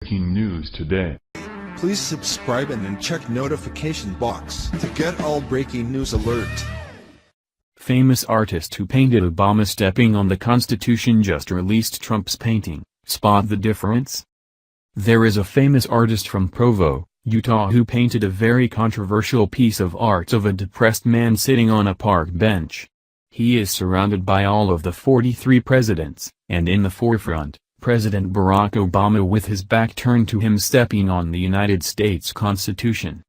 Breaking news today. Please subscribe and then check notification box to get all breaking news alert. Famous artist who painted Obama stepping on the Constitution just released Trump's painting. Spot the difference? There is a famous artist from Provo, Utah who painted a very controversial piece of art of a depressed man sitting on a park bench. He is surrounded by all of the 43 presidents, and in the forefront, President Barack Obama with his back turned to him stepping on the United States Constitution.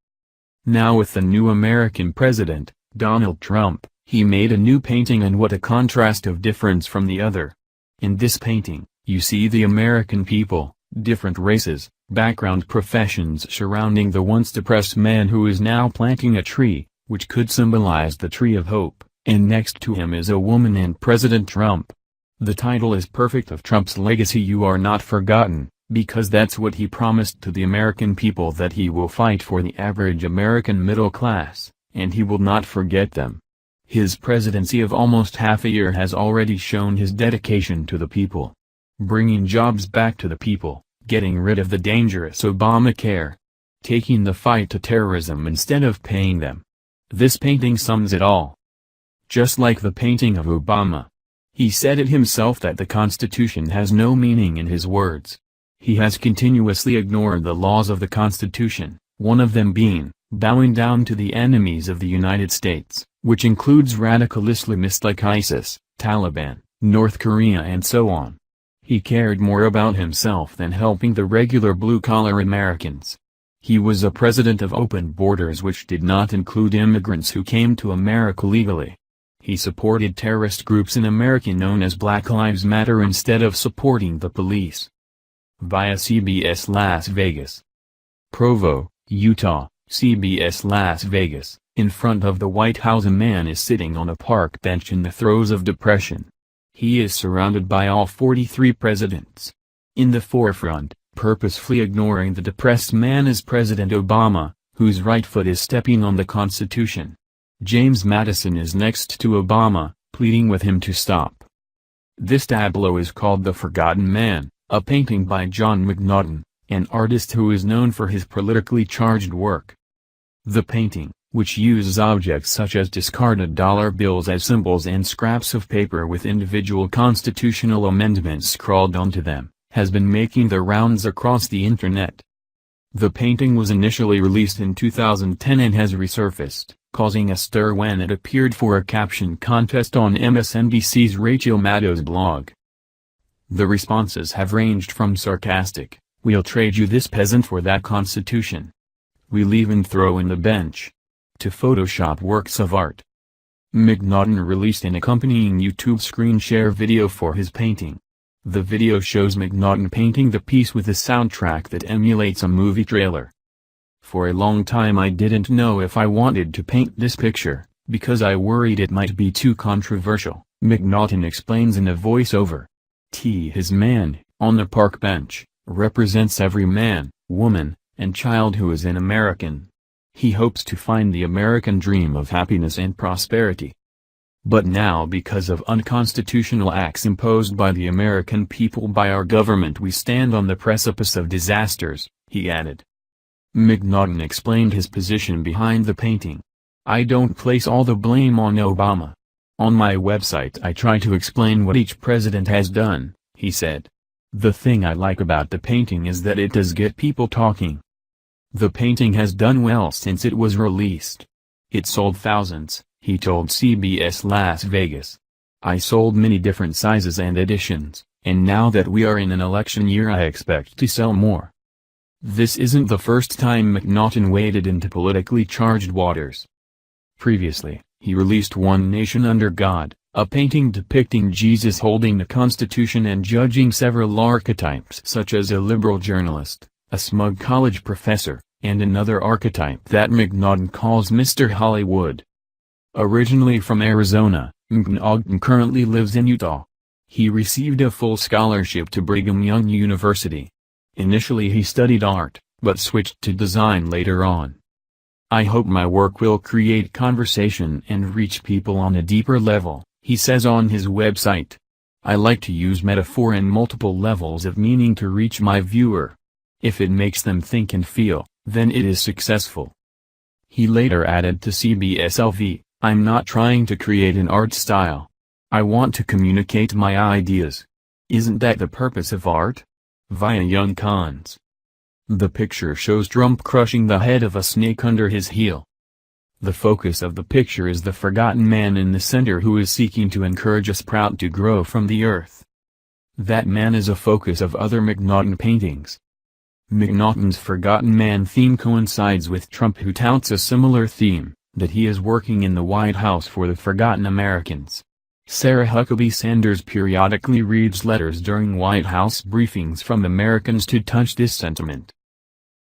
Now with the new American president, Donald Trump, he made a new painting, and what a contrast of difference from the other. In this painting, you see the American people, different races, background, professions surrounding the once depressed man who is now planting a tree, which could symbolize the tree of hope, and next to him is a woman and President Trump. The title is perfect of Trump's legacy. You are not forgotten, because that's what he promised to the American people, that he will fight for the average American middle class, and he will not forget them. His presidency of almost half a year has already shown his dedication to the people. Bringing jobs back to the people, getting rid of the dangerous Obamacare, taking the fight to terrorism instead of paying them. This painting sums it all. Just like the painting of Obama. He said it himself that the Constitution has no meaning in his words. He has continuously ignored the laws of the Constitution, one of them being, bowing down to the enemies of the United States, which includes radical Islamists like ISIS, Taliban, North Korea and so on. He cared more about himself than helping the regular blue-collar Americans. He was a president of open borders, which did not include immigrants who came to America legally. He supported terrorist groups in America known as Black Lives Matter instead of supporting the police. Via CBS Las Vegas. Provo, Utah, CBS Las Vegas. In front of the White House a man is sitting on a park bench in the throes of depression. He is surrounded by all 43 presidents. In the forefront, purposefully ignoring the depressed man, is President Obama, whose right foot is stepping on the Constitution. James Madison is next to Obama, pleading with him to stop. This tableau is called The Forgotten Man, a painting by John McNaughton, an artist who is known for his politically charged work. The painting, which uses objects such as discarded dollar bills as symbols and scraps of paper with individual constitutional amendments scrawled onto them, has been making the rounds across the internet. The painting was initially released in 2010 and has resurfaced, causing a stir when it appeared for a caption contest on MSNBC's Rachel Maddow's blog. The responses have ranged from sarcastic, "We'll trade you this peasant for that Constitution. We'll even throw in the bench," to Photoshop works of art. McNaughton released an accompanying YouTube screen share video for his painting. The video shows McNaughton painting the piece with a soundtrack that emulates a movie trailer. "For a long time I didn't know if I wanted to paint this picture, because I worried it might be too controversial," McNaughton explains in a voiceover. His man, on the park bench, represents every man, woman, and child who is an American. He hopes to find the American dream of happiness and prosperity. But now, because of unconstitutional acts imposed by the American people by our government, we stand on the precipice of disasters, he added. McNaughton explained his position behind the painting. "I don't place all the blame on Obama. On my website I try to explain what each president has done," he said. "The thing I like about the painting is that it does get people talking." The painting has done well since it was released. "It sold thousands," he told CBS Las Vegas. "I sold many different sizes and editions, and now that we are in an election year I expect to sell more." This isn't the first time McNaughton waded into politically charged waters. Previously, he released One Nation Under God, a painting depicting Jesus holding the Constitution and judging several archetypes such as a liberal journalist, a smug college professor, and another archetype that McNaughton calls Mr. Hollywood. Originally from Arizona, McNaughton currently lives in Utah. He received a full scholarship to Brigham Young University. Initially he studied art, but switched to design later on. "I hope my work will create conversation and reach people on a deeper level," he says on his website. "I like to use metaphor and multiple levels of meaning to reach my viewer. If it makes them think and feel, then it is successful. He later added to CBS-LV, "I'm not trying to create an art style. I want to communicate my ideas. Isn't that the purpose of art?" Via Young Cons. The picture shows Trump crushing the head of a snake under his heel. The focus of the picture is the forgotten man in the center who is seeking to encourage a sprout to grow from the earth. That man is a focus of other McNaughton paintings. McNaughton's Forgotten Man theme coincides with Trump, who touts a similar theme, that he is working in the White House for the forgotten Americans. Sarah Huckabee Sanders periodically reads letters during White House briefings from Americans to touch this sentiment.